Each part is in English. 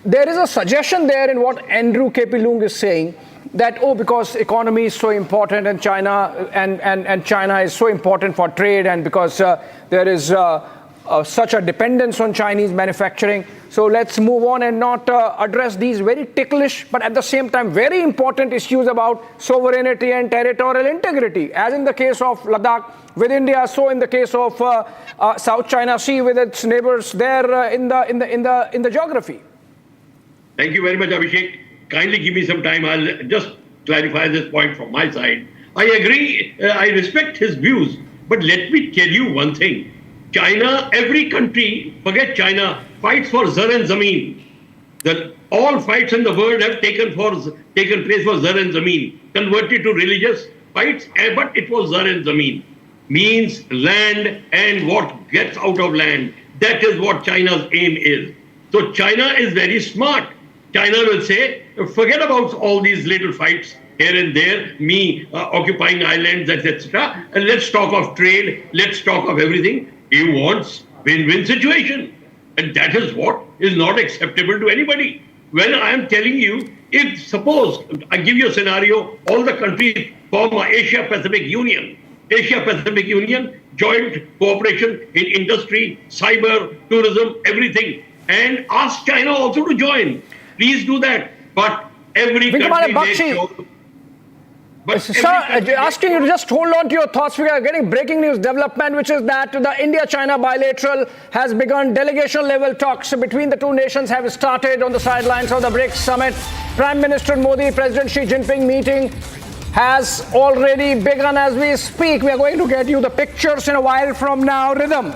there is a suggestion there in what Andrew K.P. Leung is saying, that, because economy is so important and China and China is so important for trade, and because there is such a dependence on Chinese manufacturing, so let's move on and not address these very ticklish but at the same time very important issues about sovereignty and territorial integrity, as in the case of Ladakh with India, so in the case of South China Sea with its neighbors there in the geography. Thank you very much, Abhishek. Kindly give me some time. I'll just clarify this point from my side. I agree, I respect his views, but let me tell you one thing. China, every country, forget China, fights for Zar and Zameen. All fights in the world have taken place for Zar and Zameen, converted to religious fights, but it was Zar and Zameen. Means land and what gets out of land. That is what China's aim is. So China is very smart. China will say, forget about all these little fights here and there, me occupying islands, etc. And let's talk of trade, let's talk of everything. He wants win-win situation. And that is what is not acceptable to anybody. When I am telling you, if suppose, I give you a scenario, all the countries form an Asia-Pacific Union. Asia-Pacific Union, joint cooperation in industry, cyber, tourism, everything. And ask China also to join. Please do that. But every country makes sure. Sir, asking you to just hold on to your thoughts. We are getting breaking news development, which is that the India-China bilateral has begun. Delegation-level talks between the two nations have started on the sidelines of the BRICS summit. Prime Minister Modi, President Xi Jinping meeting has already begun as we speak. We are going to get you the pictures in a while from now. Rhythm.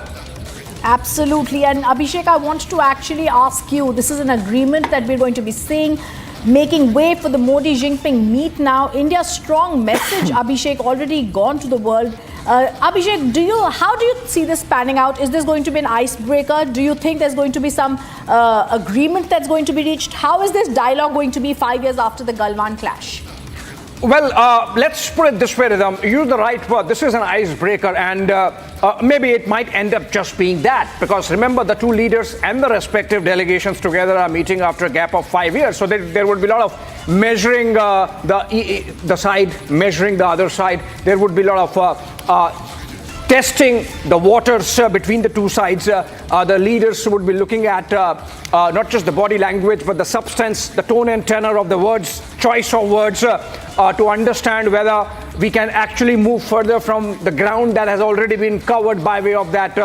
Absolutely. And Abhishek, I want to actually ask you, this is an agreement that we're going to be seeing, making way for the Modi-Jinping meet now. India's strong message, Abhishek, already gone to the world. Abhishek, how do you see this panning out? Is this going to be an icebreaker? Do you think there's going to be some agreement that's going to be reached? How is this dialogue going to be 5 years after the Galwan clash? Well, let's put it this way, Rhythm. Use the right word. This is an icebreaker, and maybe it might end up just being that. Because remember, the two leaders and the respective delegations together are meeting after a gap of 5 years. So there would be a lot of measuring the side, measuring the other side. There would be a lot of testing the waters between the two sides. The leaders would be looking at not just the body language, but the substance, the tone and tenor of the words, choice of words, to understand whether we can actually move further from the ground that has already been covered by way of that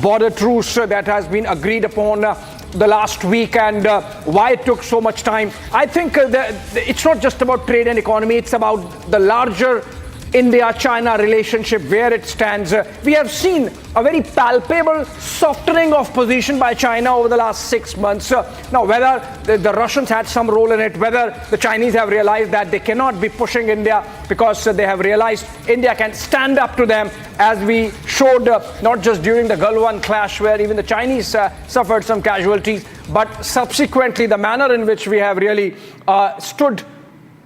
border truce that has been agreed upon the last week, and why it took so much time. I think it's not just about trade and economy, it's about the larger India-China relationship, where it stands. We have seen a very palpable softening of position by China over the last 6 months. Now, whether the Russians had some role in it, whether the Chinese have realized that they cannot be pushing India because they have realized India can stand up to them, as we showed not just during the Galwan clash, where even the Chinese suffered some casualties, but subsequently the manner in which we have really stood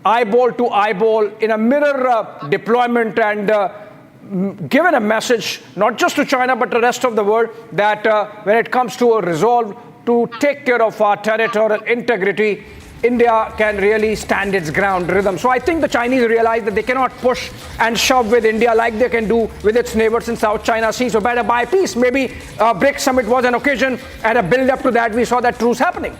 eyeball to eyeball in a mirror deployment, and given a message not just to China but the rest of the world that when it comes to a resolve to take care of our territorial integrity, India can really stand its ground. Rhythm. So I think the Chinese realize that they cannot push and shove with India like they can do with its neighbors in South China Sea. So better buy peace. Maybe BRICS summit was an occasion, and a build up to that we saw that truce happening.